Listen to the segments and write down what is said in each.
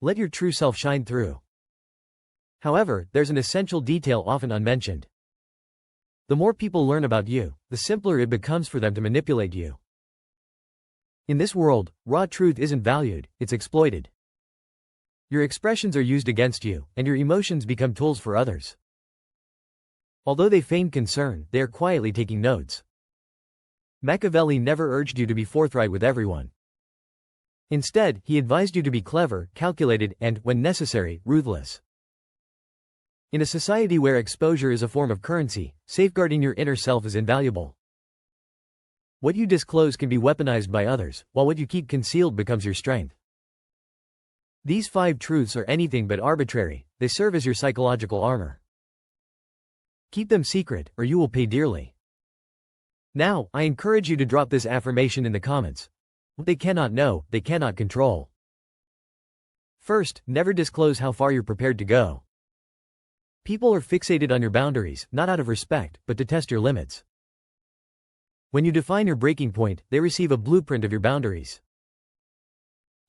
Let your true self shine through. However, there's an essential detail often unmentioned. The more people learn about you, the simpler it becomes for them to manipulate you. In this world, raw truth isn't valued, it's exploited. Your expressions are used against you, and your emotions become tools for others. Although they feign concern, they are quietly taking notes. Machiavelli never urged you to be forthright with everyone. Instead, he advised you to be clever, calculated, and, when necessary, ruthless. In a society where exposure is a form of currency, safeguarding your inner self is invaluable. What you disclose can be weaponized by others, while what you keep concealed becomes your strength. These 5 truths are anything but arbitrary, they serve as your psychological armor. Keep them secret, or you will pay dearly. Now, I encourage you to drop this affirmation in the comments. What they cannot know, they cannot control. First, never disclose how far you're prepared to go. People are fixated on your boundaries, not out of respect, but to test your limits. When you define your breaking point, they receive a blueprint of your boundaries.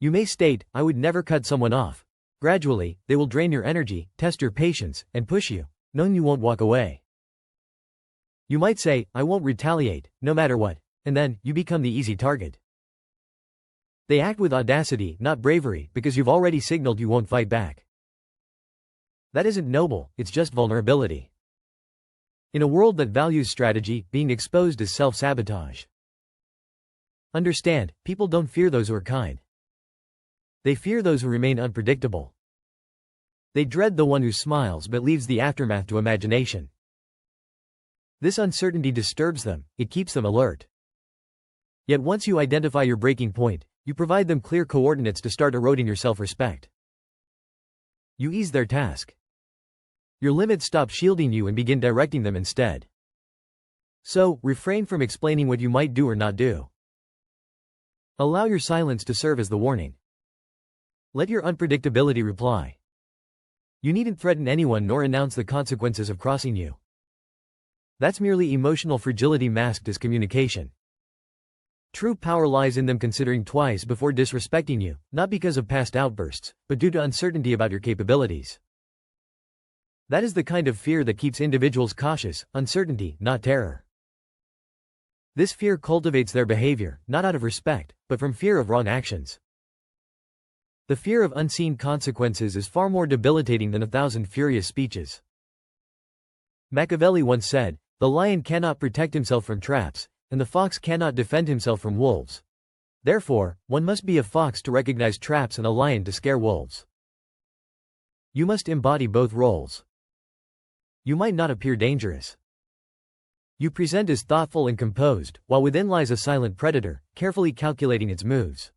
You may state, "I would never cut someone off." Gradually, they will drain your energy, test your patience, and push you, knowing you won't walk away. You might say, "I won't retaliate, no matter what," and then, you become the easy target. They act with audacity, not bravery, because you've already signaled you won't fight back. That isn't noble, it's just vulnerability. In a world that values strategy, being exposed is self-sabotage. Understand, people don't fear those who are kind. They fear those who remain unpredictable. They dread the one who smiles but leaves the aftermath to imagination. This uncertainty disturbs them, it keeps them alert. Yet once you identify your breaking point, you provide them clear coordinates to start eroding your self-respect. You ease their task. Your limits stop shielding you and begin directing them instead. So, refrain from explaining what you might do or not do. Allow your silence to serve as the warning. Let your unpredictability reply. You needn't threaten anyone nor announce the consequences of crossing you. That's merely emotional fragility masked as communication. True power lies in them considering twice before disrespecting you, not because of past outbursts, but due to uncertainty about your capabilities. That is the kind of fear that keeps individuals cautious, uncertainty, not terror. This fear cultivates their behavior, not out of respect, but from fear of wrong actions. The fear of unseen consequences is far more debilitating than 1,000 furious speeches. Machiavelli once said, "The lion cannot protect himself from traps, and the fox cannot defend himself from wolves. Therefore, one must be a fox to recognize traps and a lion to scare wolves." You must embody both roles. You might not appear dangerous. You present as thoughtful and composed, while within lies a silent predator, carefully calculating its moves.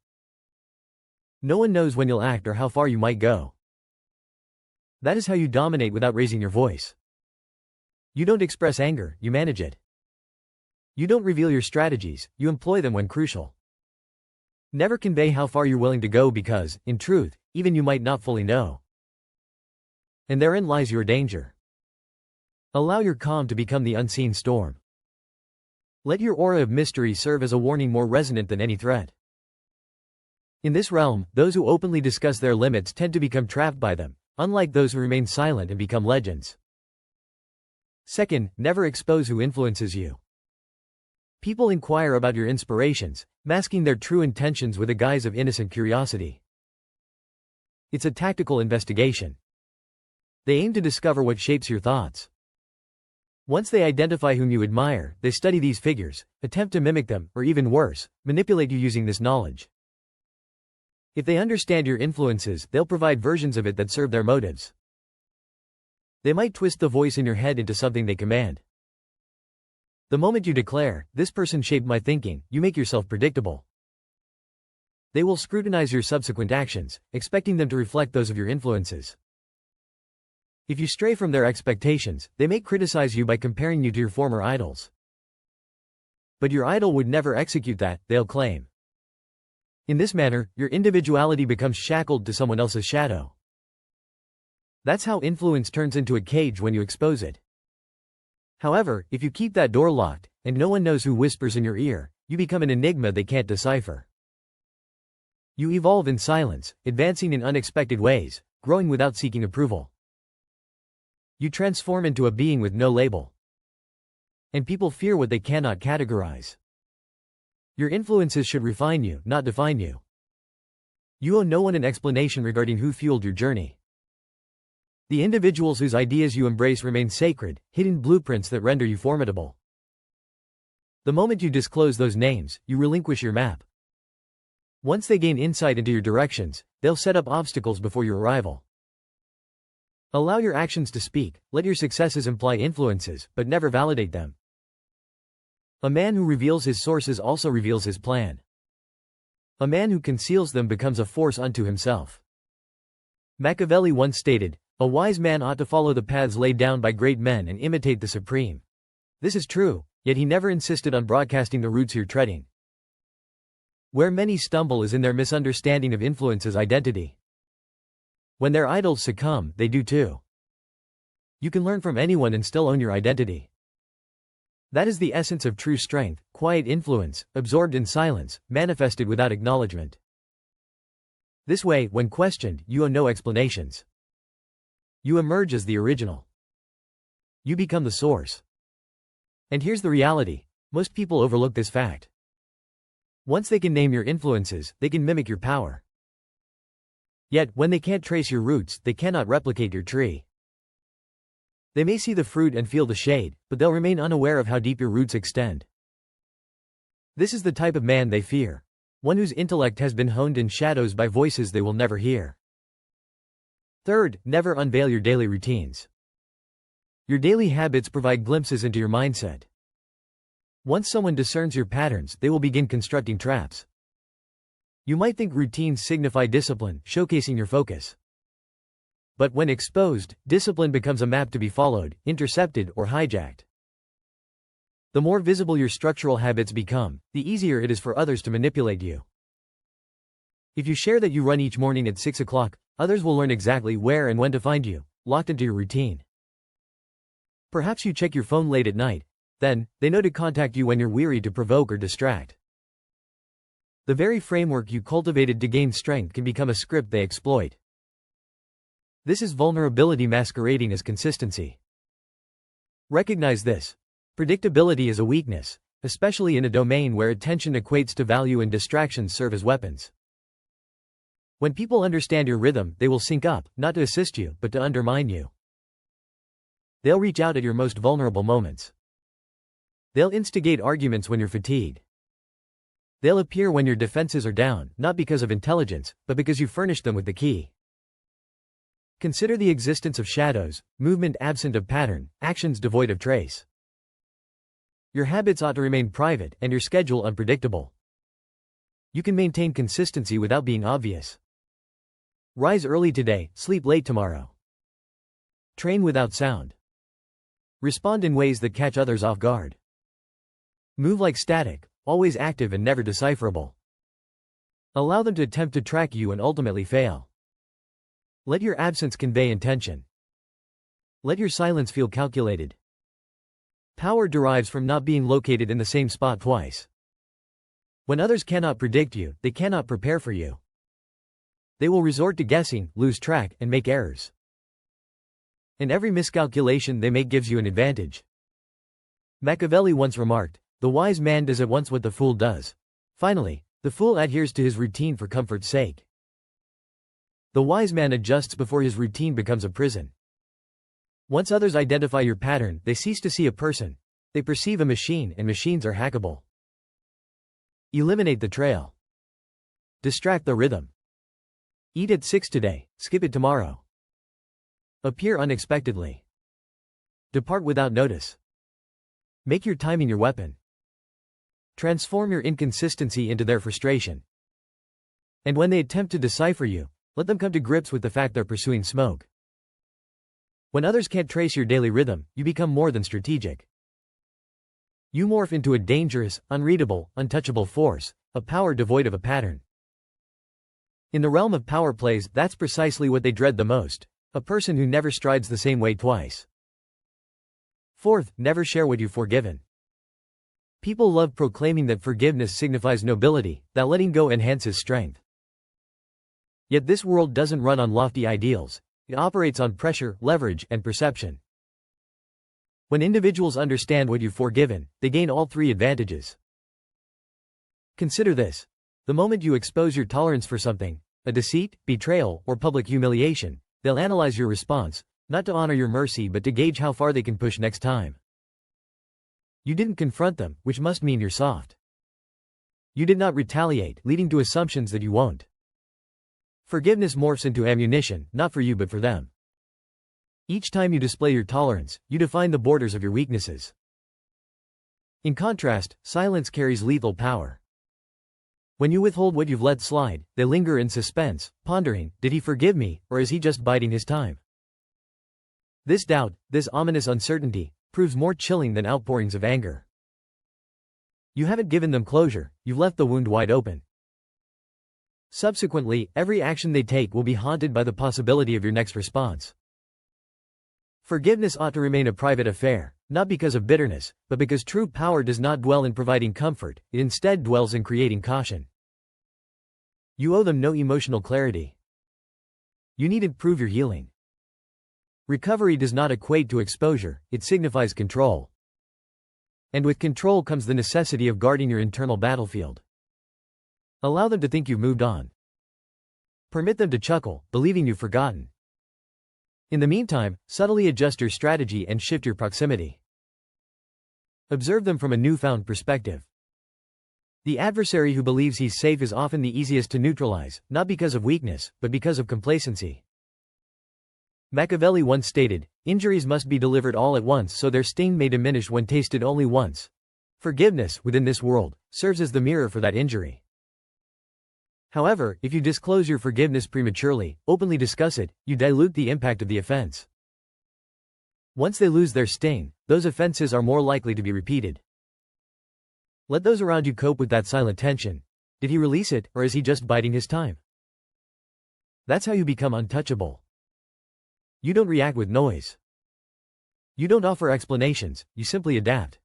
No one knows when you'll act or how far you might go. That is how you dominate without raising your voice. You don't express anger, you manage it. You don't reveal your strategies, you employ them when crucial. Never convey how far you're willing to go because, in truth, even you might not fully know. And therein lies your danger. Allow your calm to become the unseen storm. Let your aura of mystery serve as a warning more resonant than any threat. In this realm, those who openly discuss their limits tend to become trapped by them, unlike those who remain silent and become legends. Second, never expose who influences you. People inquire about your inspirations, masking their true intentions with a guise of innocent curiosity. It's a tactical investigation. They aim to discover what shapes your thoughts. Once they identify whom you admire, they study these figures, attempt to mimic them, or even worse, manipulate you using this knowledge. If they understand your influences, they'll provide versions of it that serve their motives. They might twist the voice in your head into something they command. The moment you declare, "This person shaped my thinking," you make yourself predictable. They will scrutinize your subsequent actions, expecting them to reflect those of your influences. If you stray from their expectations, they may criticize you by comparing you to your former idols. But your idol would never execute that, they'll claim. In this manner, your individuality becomes shackled to someone else's shadow. That's how influence turns into a cage when you expose it. However, if you keep that door locked, and no one knows who whispers in your ear, you become an enigma they can't decipher. You evolve in silence, advancing in unexpected ways, growing without seeking approval. You transform into a being with no label. And people fear what they cannot categorize. Your influences should refine you, not define you. You owe no one an explanation regarding who fueled your journey. The individuals whose ideas you embrace remain sacred, hidden blueprints that render you formidable. The moment you disclose those names, you relinquish your map. Once they gain insight into your directions, they'll set up obstacles before your arrival. Allow your actions to speak, let your successes imply influences, but never validate them. A man who reveals his sources also reveals his plan. A man who conceals them becomes a force unto himself. Machiavelli once stated, "A wise man ought to follow the paths laid down by great men and imitate the supreme." This is true, yet he never insisted on broadcasting the routes you're treading. Where many stumble is in their misunderstanding of influence's identity. When their idols succumb, they do too. You can learn from anyone and still own your identity. That is the essence of true strength, quiet influence, absorbed in silence, manifested without acknowledgement. This way, when questioned, you owe no explanations. You emerge as the original. You become the source. And here's the reality: most people overlook this fact. Once they can name your influences, they can mimic your power. Yet, when they can't trace your roots, they cannot replicate your tree. They may see the fruit and feel the shade, but they'll remain unaware of how deep your roots extend. This is the type of man they fear. One whose intellect has been honed in shadows by voices they will never hear. Third, never unveil your daily routines. Your daily habits provide glimpses into your mindset. Once someone discerns your patterns, they will begin constructing traps. You might think routines signify discipline, showcasing your focus. But when exposed, discipline becomes a map to be followed, intercepted, or hijacked. The more visible your structural habits become, the easier it is for others to manipulate you. If you share that you run each morning at 6 o'clock, others will learn exactly where and when to find you, locked into your routine. Perhaps you check your phone late at night. Then, they know to contact you when you're weary to provoke or distract. The very framework you cultivated to gain strength can become a script they exploit. This is vulnerability masquerading as consistency. Recognize this. Predictability is a weakness, especially in a domain where attention equates to value and distractions serve as weapons. When people understand your rhythm, they will sync up, not to assist you, but to undermine you. They'll reach out at your most vulnerable moments. They'll instigate arguments when you're fatigued. They'll appear when your defenses are down, not because of intelligence, but because you furnished them with the key. Consider the existence of shadows, movement absent of pattern, actions devoid of trace. Your habits ought to remain private, and your schedule unpredictable. You can maintain consistency without being obvious. Rise early today, sleep late tomorrow. Train without sound. Respond in ways that catch others off guard. Move like static, always active and never decipherable. Allow them to attempt to track you and ultimately fail. Let your absence convey intention. Let your silence feel calculated. Power derives from not being located in the same spot twice. When others cannot predict you, they cannot prepare for you. They will resort to guessing, lose track, and make errors. And every miscalculation they make gives you an advantage. Machiavelli once remarked, "The wise man does at once what the fool does." Finally, the fool adheres to his routine for comfort's sake. The wise man adjusts before his routine becomes a prison. Once others identify your pattern, they cease to see a person. They perceive a machine, and machines are hackable. Eliminate the trail. Distract the rhythm. Eat at 6 today, skip it tomorrow. Appear unexpectedly. Depart without notice. Make your timing your weapon. Transform your inconsistency into their frustration. And when they attempt to decipher you, let them come to grips with the fact they're pursuing smoke. When others can't trace your daily rhythm, you become more than strategic. You morph into a dangerous, unreadable, untouchable force, a power devoid of a pattern. In the realm of power plays, that's precisely what they dread the most, a person who never strides the same way twice. Fourth, never share what you've forgiven. People love proclaiming that forgiveness signifies nobility, that letting go enhances strength. Yet this world doesn't run on lofty ideals. It operates on pressure, leverage, and perception. When individuals understand what you've forgiven, they gain all three advantages. Consider this. The moment you expose your tolerance for something, a deceit, betrayal, or public humiliation, they'll analyze your response, not to honor your mercy but to gauge how far they can push next time. You didn't confront them, which must mean you're soft. You did not retaliate, leading to assumptions that you won't. Forgiveness morphs into ammunition, not for you but for them. Each time you display your tolerance, you define the borders of your weaknesses. In contrast, silence carries lethal power. When you withhold what you've let slide, they linger in suspense, pondering, did he forgive me, or is he just biding his time? This doubt, this ominous uncertainty, proves more chilling than outpourings of anger. You haven't given them closure, you've left the wound wide open. Subsequently, every action they take will be haunted by the possibility of your next response. Forgiveness ought to remain a private affair, not because of bitterness, but because true power does not dwell in providing comfort, it instead dwells in creating caution. You owe them no emotional clarity. You needn't prove your healing. Recovery does not equate to exposure, it signifies control. And with control comes the necessity of guarding your internal battlefield. Allow them to think you've moved on. Permit them to chuckle, believing you've forgotten. In the meantime, subtly adjust your strategy and shift your proximity. Observe them from a newfound perspective. The adversary who believes he's safe is often the easiest to neutralize, not because of weakness, but because of complacency. Machiavelli once stated, "Injuries must be delivered all at once so their sting may diminish when tasted only once." Forgiveness, within this world, serves as the mirror for that injury. However, if you disclose your forgiveness prematurely, openly discuss it, you dilute the impact of the offense. Once they lose their sting, those offenses are more likely to be repeated. Let those around you cope with that silent tension. Did he release it, or is he just biding his time? That's how you become untouchable. You don't react with noise. You don't offer explanations, you simply adapt.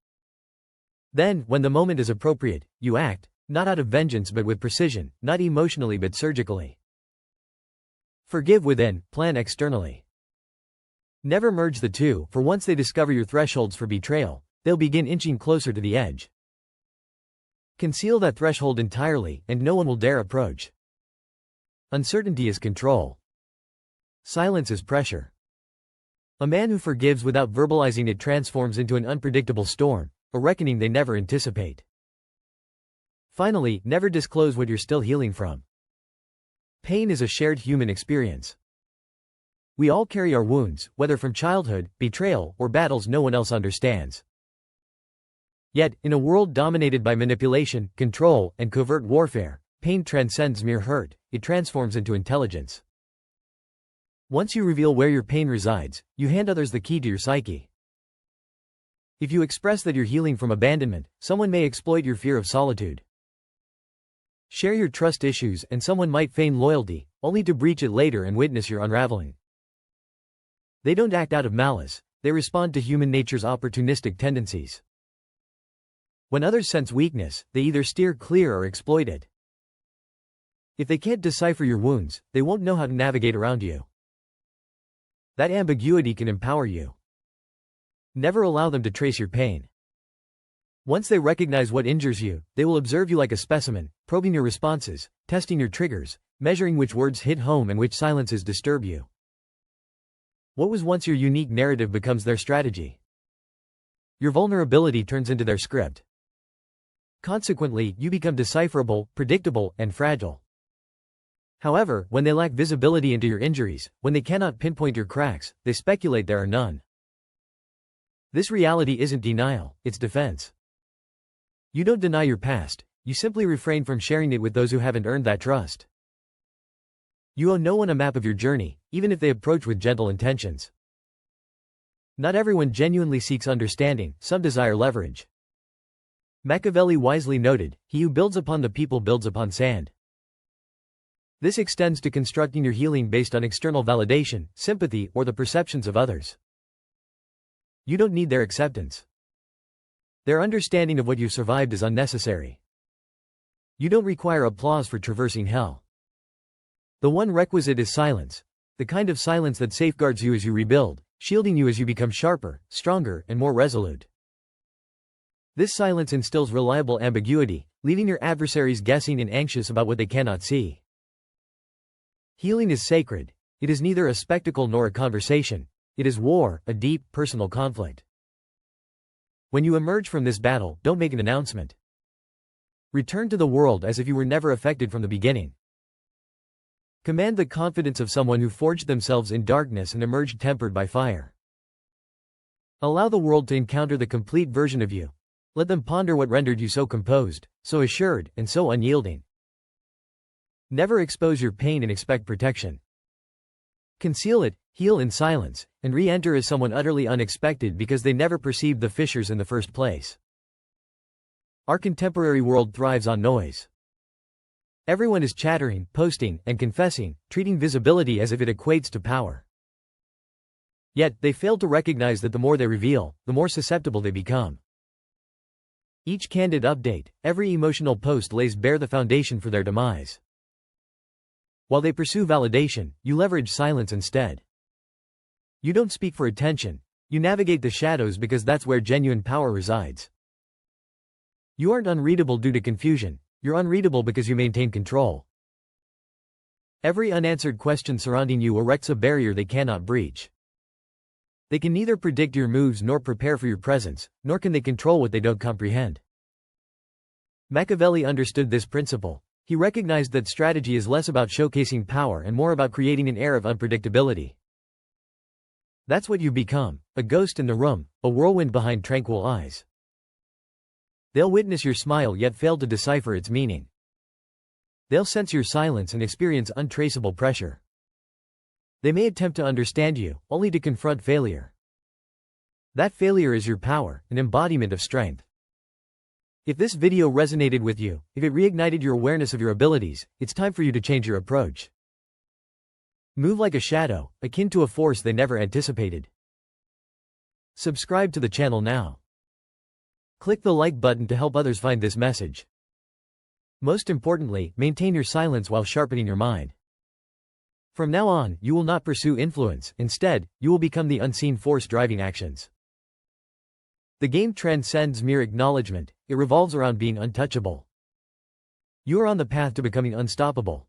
Then, when the moment is appropriate, you act. Not out of vengeance but with precision, not emotionally but surgically. Forgive within, plan externally. Never merge the two, for once they discover your thresholds for betrayal, they'll begin inching closer to the edge. Conceal that threshold entirely, and no one will dare approach. Uncertainty is control. Silence is pressure. A man who forgives without verbalizing it transforms into an unpredictable storm, a reckoning they never anticipate. Finally, never disclose what you're still healing from. Pain is a shared human experience. We all carry our wounds, whether from childhood, betrayal, or battles no one else understands. Yet, in a world dominated by manipulation, control, and covert warfare, pain transcends mere hurt, it transforms into intelligence. Once you reveal where your pain resides, you hand others the key to your psyche. If you express that you're healing from abandonment, someone may exploit your fear of solitude. Share your trust issues and someone might feign loyalty, only to breach it later and witness your unraveling. They don't act out of malice, they respond to human nature's opportunistic tendencies. When others sense weakness, they either steer clear or exploit it. If they can't decipher your wounds, they won't know how to navigate around you. That ambiguity can empower you. Never allow them to trace your pain. Once they recognize what injures you, they will observe you like a specimen, probing your responses, testing your triggers, measuring which words hit home and which silences disturb you. What was once your unique narrative becomes their strategy. Your vulnerability turns into their script. Consequently, you become decipherable, predictable, and fragile. However, when they lack visibility into your injuries, when they cannot pinpoint your cracks, they speculate there are none. This reality isn't denial, it's defense. You don't deny your past, you simply refrain from sharing it with those who haven't earned that trust. You owe no one a map of your journey, even if they approach with gentle intentions. Not everyone genuinely seeks understanding, some desire leverage. Machiavelli wisely noted, "He who builds upon the people builds upon sand." This extends to constructing your healing based on external validation, sympathy, or the perceptions of others. You don't need their acceptance. Their understanding of what you survived is unnecessary. You don't require applause for traversing hell. The one requisite is silence. The kind of silence that safeguards you as you rebuild, shielding you as you become sharper, stronger, and more resolute. This silence instills reliable ambiguity, leaving your adversaries guessing and anxious about what they cannot see. Healing is sacred. It is neither a spectacle nor a conversation. It is war, a deep, personal conflict. When you emerge from this battle, don't make an announcement. Return to the world as if you were never affected from the beginning. Command the confidence of someone who forged themselves in darkness and emerged tempered by fire. Allow the world to encounter the complete version of you. Let them ponder what rendered you so composed, so assured, and so unyielding. Never expose your pain and expect protection. Conceal it, heal in silence, and re-enter as someone utterly unexpected because they never perceived the fissures in the first place. Our contemporary world thrives on noise. Everyone is chattering, posting, and confessing, treating visibility as if it equates to power. Yet, they fail to recognize that the more they reveal, the more susceptible they become. Each candid update, every emotional post lays bare the foundation for their demise. While they pursue validation, you leverage silence instead. You don't speak for attention. You navigate the shadows because that's where genuine power resides. You aren't unreadable due to confusion. You're unreadable because you maintain control. Every unanswered question surrounding you erects a barrier they cannot breach. They can neither predict your moves nor prepare for your presence, nor can they control what they don't comprehend. Machiavelli understood this principle. He recognized that strategy is less about showcasing power and more about creating an air of unpredictability. That's what you become, a ghost in the room, a whirlwind behind tranquil eyes. They'll witness your smile yet fail to decipher its meaning. They'll sense your silence and experience untraceable pressure. They may attempt to understand you, only to confront failure. That failure is your power, an embodiment of strength. If this video resonated with you, if it reignited your awareness of your abilities, it's time for you to change your approach. Move like a shadow, akin to a force they never anticipated. Subscribe to the channel now. Click the like button to help others find this message. Most importantly, maintain your silence while sharpening your mind. From now on, you will not pursue influence. Instead, you will become the unseen force driving actions. The game transcends mere acknowledgement. It revolves around being untouchable. You are on the path to becoming unstoppable.